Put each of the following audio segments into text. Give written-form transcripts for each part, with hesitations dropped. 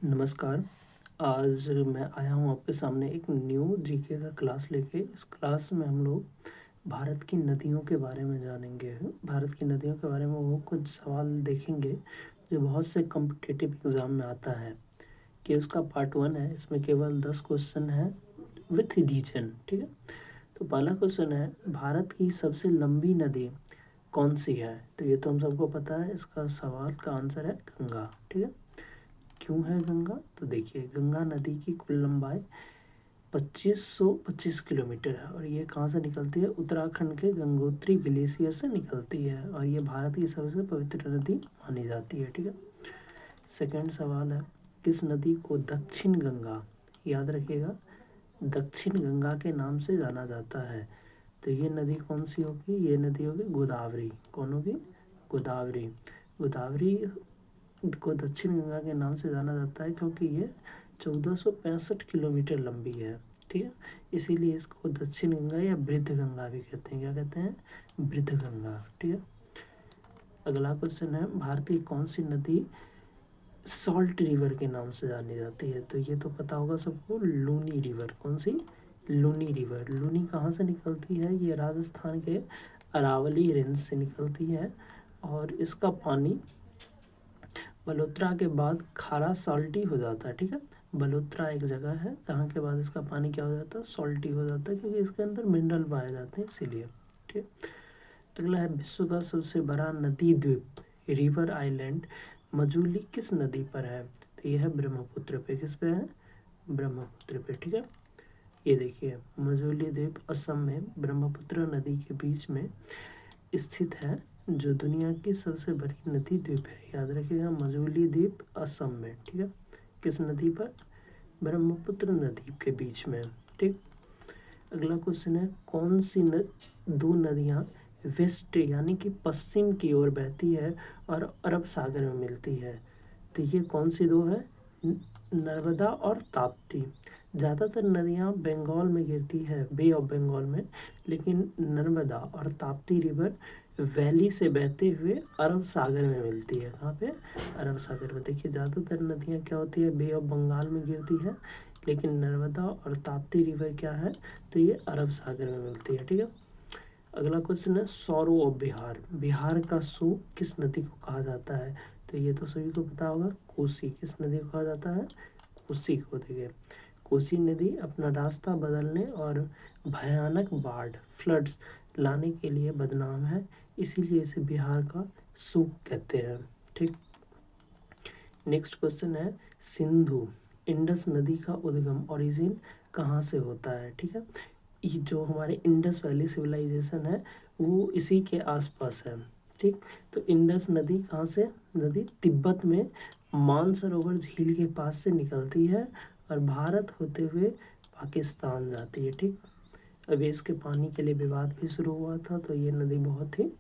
नमस्कार। आज मैं आया हूँ आपके सामने एक न्यू जीके का क्लास लेके। इस क्लास में हम लोग भारत की नदियों के बारे में जानेंगे। भारत की नदियों के बारे में वो कुछ सवाल देखेंगे जो बहुत से कॉम्पिटिटिव एग्ज़ाम में आता है। कि उसका पार्ट 1 है, इसमें केवल 10 क्वेश्चन है विथ रीजन। ठीक है, तो पहला क्वेश्चन है, भारत की सबसे लंबी नदी कौन सी है? तो ये तो हम सबको पता है, इसका सवाल का आंसर है गंगा। ठीक है, क्यों है गंगा? तो देखिए, गंगा नदी की कुल लंबाई 2525 किलोमीटर है और ये कहाँ से निकलती है? उत्तराखंड के गंगोत्री ग्लेशियर से निकलती है और ये भारत की सबसे पवित्र नदी मानी जाती है। ठीक है, सेकंड सवाल है, किस नदी को दक्षिण गंगा, याद रखिएगा, दक्षिण गंगा के नाम से जाना जाता है? तो ये नदी कौन सी होगी? ये नदी होगी गोदावरी। कौन होगी? गोदावरी। गोदावरी को दक्षिण गंगा के नाम से जाना जाता है क्योंकि ये 1465 किलोमीटर लंबी है। ठीक है, इसीलिए इसको दक्षिण गंगा या वृद्ध गंगा भी कहते हैं। क्या कहते हैं? वृद्ध गंगा। ठीक है, अगला क्वेश्चन है, भारत की कौन सी नदी सॉल्ट रिवर के नाम से जानी जाती है? तो ये तो पता होगा सबको, लूनी रिवर। कौन सी? लूनी रिवर। लूनी कहाँ से निकलती है? ये राजस्थान के अरावली रेंज से निकलती है और इसका पानी बलोत्रा के बाद खारा सॉल्टी हो जाता है। ठीक है, बलोत्रा एक जगह है जहाँ के बाद इसका पानी क्या हो जाता है? सॉल्टी हो जाता है, क्योंकि इसके अंदर मिनरल पाए जाते हैं इसीलिए। ठीक है, अगला है, विश्व का सबसे बड़ा नदी द्वीप रिवर आइलैंड मजूली किस नदी पर है? तो यह है ब्रह्मपुत्र पे। किस पे है? ब्रह्मपुत्र पे। ठीक है, ये देखिए, मजूली द्वीप असम में ब्रह्मपुत्र नदी के बीच में स्थित है, जो दुनिया की सबसे बड़ी नदी द्वीप है। याद रखिएगा, मजूली द्वीप असम में। ठीक है, किस नदी पर? ब्रह्मपुत्र नदी के बीच में। ठीक, अगला क्वेश्चन है, कौन सी दो नदियाँ वेस्ट यानी कि पश्चिम की ओर बहती है और अरब सागर में मिलती है? तो ये कौन सी दो है? नर्मदा और ताप्ती। ज़्यादातर नदियाँ बंगाल में गिरती है, बे ऑफ बंगाल में, लेकिन नर्मदा और ताप्ती रिवर वैली से बहते हुए अरब सागर में मिलती है। कहाँ पे? अरब सागर में। देखिए, ज़्यादातर नदियाँ क्या होती है? बे ऑफ बंगाल में गिरती है, लेकिन नर्मदा और ताप्ती रिवर क्या है? तो ये अरब सागर में मिलती है। ठीक है, अगला क्वेश्चन है, सौरो ऑफ बिहार। बिहार का सो किस नदी को कहा जाता है? तो ये तो सभी को पता होगा, कोसी। किस नदी को कहा जाता है? कोसी को। देखिए, कोसी नदी अपना रास्ता बदलने और भयानक बाढ़ फ्लड्स लाने के लिए बदनाम है, इसीलिए इसे बिहार का सूप कहते हैं। ठीक, नेक्स्ट क्वेश्चन है, सिंधु इंडस नदी का उद्गम ओरिजिन कहाँ से होता है? ठीक है, ये जो हमारे इंडस वैली सिविलाइजेशन है वो इसी के आसपास है। ठीक, तो इंडस नदी कहाँ से? नदी तिब्बत में मानसरोवर झील के पास से निकलती है और भारत होते हुए पाकिस्तान जाती है। ठीक, अभी इसके पानी के लिए विवाद भी शुरू हुआ था, तो ये नदी बहुत ही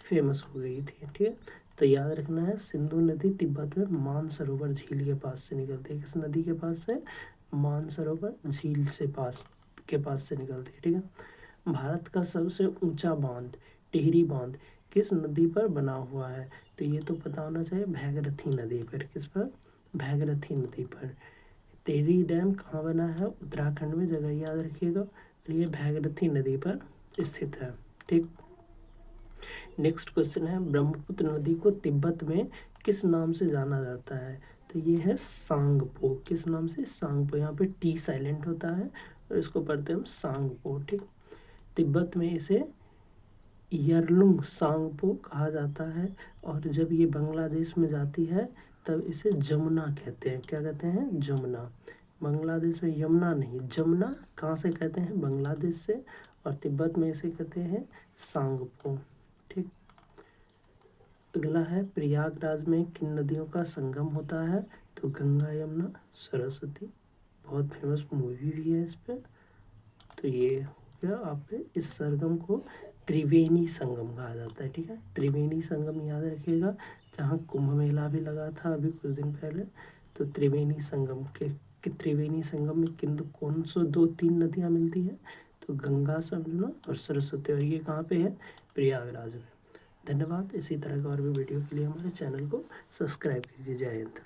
फेमस हो गई थी। ठीक है, तो याद रखना है, सिंधु नदी तिब्बत में मानसरोवर झील के पास से निकलती है। किस नदी के पास से? मानसरोवर झील से पास से निकलती है। ठीक है, भारत का सबसे ऊंचा बांध टिहरी बांध किस नदी पर बना हुआ है? तो ये तो पता होना चाहिए, भैगरथी नदी पर। किस पर? भैगरथी नदी पर। टिहरी डैम कहाँ बना है? उत्तराखंड में, जगह याद रखिएगा, और ये भैगरथी नदी पर स्थित है। ठीक, नेक्स्ट क्वेश्चन है, ब्रह्मपुत्र नदी को तिब्बत में किस नाम से जाना जाता है? तो ये है सांगपो। किस नाम से? सांगपो। यहाँ पे टी साइलेंट होता है और इसको पढ़ते हैं हम सांगपो। ठीक, तिब्बत में इसे यरलुंग सांगपो कहा जाता है और जब ये बांग्लादेश में जाती है तब इसे जमुना कहते हैं। क्या कहते हैं? जमुना। बांग्लादेश में यमुना नहीं, जमुना कहाँ से कहते हैं? बांग्लादेश से। और तिब्बत में इसे कहते हैं सांगपो। ठीक, अगला है, प्रयागराज में किन नदियों का संगम होता है? तो गंगा, यमुना, सरस्वती। बहुत फेमस मूवी भी है इस पर। तो ये हो गया, आप इस सरगम को त्रिवेणी संगम कहा जाता है। ठीक है, त्रिवेणी संगम याद रखिएगा, जहाँ कुंभ मेला भी लगा था अभी कुछ दिन पहले। तो त्रिवेणी संगम के त्रिवेणी संगम में किन कौन सो 2-3 नदियाँ मिलती हैं? तो गंगा, यमुना और सरस्वती। और ये कहाँ पे है? प्रयागराज में। धन्यवाद। इसी तरह का और भी वीडियो के लिए हमारे चैनल को सब्सक्राइब कीजिए। जय हिंद।